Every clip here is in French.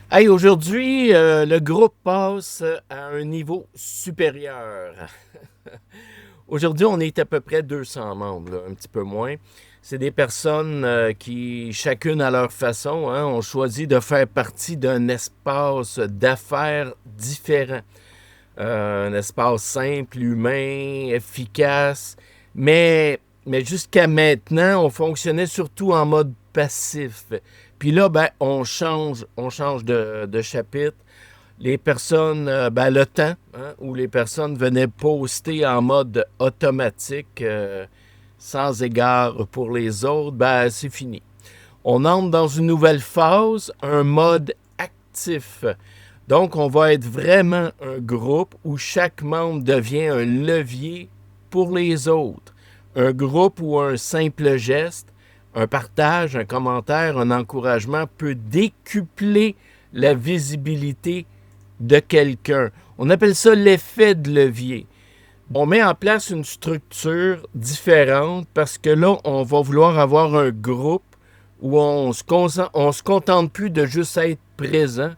Hey, aujourd'hui, le groupe passe à un niveau supérieur. Aujourd'hui, on est à peu près 200 membres, là, un petit peu moins. C'est des personnes qui, chacune à leur façon, hein, ont choisi de faire partie d'un espace d'affaires différent. Un espace simple, humain, efficace. Mais jusqu'à maintenant, on fonctionnait surtout en mode passif. Puis là, ben, on change de chapitre. Les personnes, ben, le temps, hein, où les personnes venaient poster en mode automatique, sans égard pour les autres, ben, c'est fini. On entre dans une nouvelle phase, un mode actif. Donc, on va être vraiment un groupe où chaque membre devient un levier pour les autres. Un groupe où un simple geste, un partage, un commentaire, un encouragement peut décupler la visibilité de quelqu'un. On appelle ça l'effet de levier. On met en place une structure différente parce que là, on va vouloir avoir un groupe où on se contente plus de juste être présent,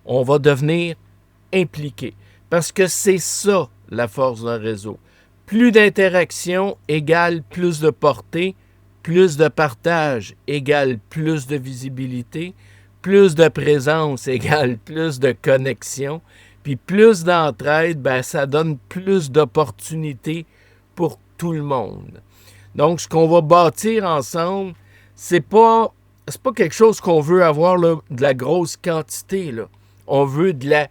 on va devenir impliqué. Parce que c'est ça la force d'un réseau. Plus d'interaction égale plus de portée, plus de partage égale plus de visibilité, plus de présence égale plus de connexion, puis plus d'entraide, ben, ça donne plus d'opportunités pour tout le monde. Donc, ce qu'on va bâtir ensemble, c'est pas, c'est pas quelque chose qu'on veut avoir là, de la grosse quantité. Là. On veut de la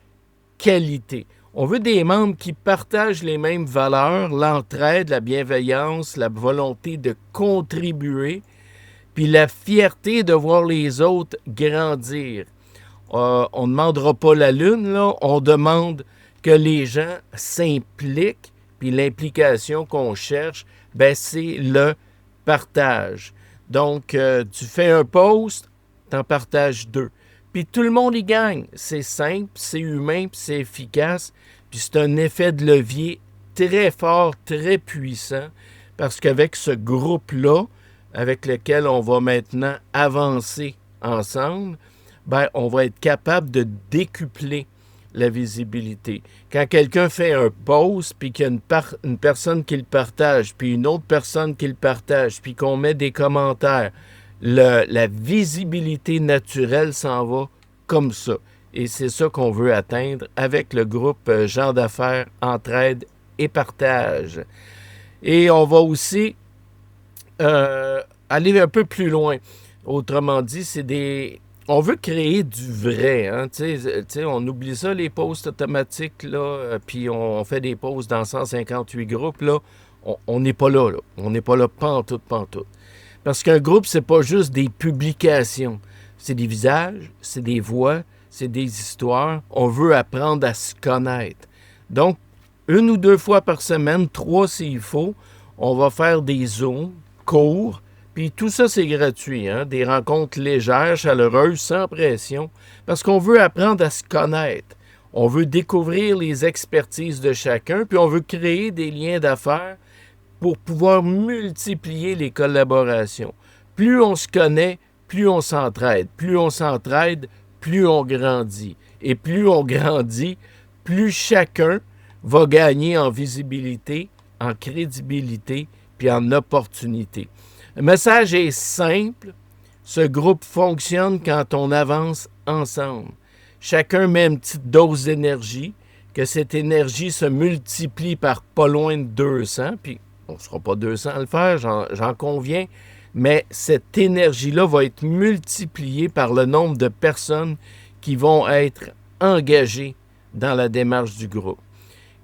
qualité. On veut des membres qui partagent les mêmes valeurs, l'entraide, la bienveillance, la volonté de contribuer, puis la fierté de voir les autres grandir. On ne demandera pas la lune, là. On demande que les gens s'impliquent, puis l'implication qu'on cherche, ben, c'est le partage. Donc, tu fais un post, t'en partages deux. Puis tout le monde y gagne. C'est simple, c'est humain, puis c'est efficace. Puis c'est un effet de levier très fort, très puissant, parce qu'avec ce groupe-là, avec lequel on va maintenant avancer ensemble, ben, on va être capable de décupler la visibilité. Quand quelqu'un fait un post, puis qu'il y a une personne qui le partage, puis une autre personne qui le partage, puis qu'on met des commentaires, la visibilité naturelle s'en va comme ça. Et c'est ça qu'on veut atteindre avec le groupe Gens d'affaires, entraide et partage. Et on va aussi aller un peu plus loin. Autrement dit, c'est des... On veut créer du vrai. Hein? Tu sais, on oublie ça, les posts automatiques, là, puis on fait des posts dans 158 groupes. Là. On n'est pas là, là. On n'est pas là pantoute, pantoute. Parce qu'un groupe, c'est pas juste des publications. C'est des visages, c'est des voix, c'est des histoires. On veut apprendre à se connaître. Donc, une ou deux fois par semaine, trois s'il faut, on va faire des zooms courts. Puis tout ça, c'est gratuit. Hein? Des rencontres légères, chaleureuses, sans pression. Parce qu'on veut apprendre à se connaître. On veut découvrir les expertises de chacun, puis on veut créer des liens d'affaires pour pouvoir multiplier les collaborations. Plus on se connaît, plus on s'entraide. Plus on s'entraide, plus on grandit. Et plus on grandit, plus chacun va gagner en visibilité, en crédibilité, puis en opportunité. Le message est simple. Ce groupe fonctionne quand on avance ensemble. Chacun met une petite dose d'énergie, que cette énergie se multiplie par pas loin de 200, puis on ne sera pas 200 à le faire, j'en conviens, mais cette énergie-là va être multipliée par le nombre de personnes qui vont être engagées dans la démarche du groupe.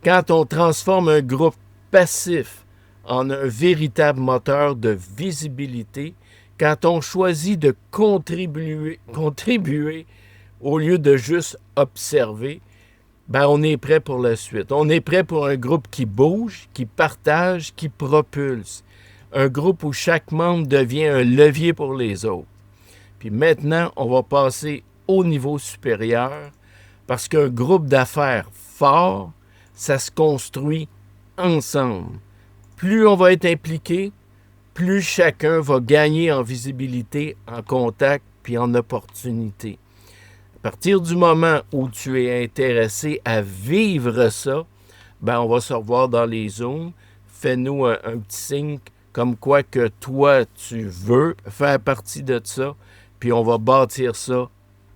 Quand on transforme un groupe passif en un véritable moteur de visibilité, quand on choisit de contribuer au lieu de juste observer, ben on est prêt pour la suite. On est prêt pour un groupe qui bouge, qui partage, qui propulse. Un groupe où chaque membre devient un levier pour les autres. Puis maintenant, on va passer au niveau supérieur parce qu'un groupe d'affaires fort, ça se construit ensemble. Plus on va être impliqué, plus chacun va gagner en visibilité, en contact, puis en opportunité. partir du moment où tu es intéressé à vivre ça, ben on va se revoir dans les Zooms. Fais-nous un petit signe comme quoi que toi, tu veux faire partie de ça, puis on va bâtir ça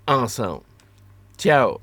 ensemble. Ciao!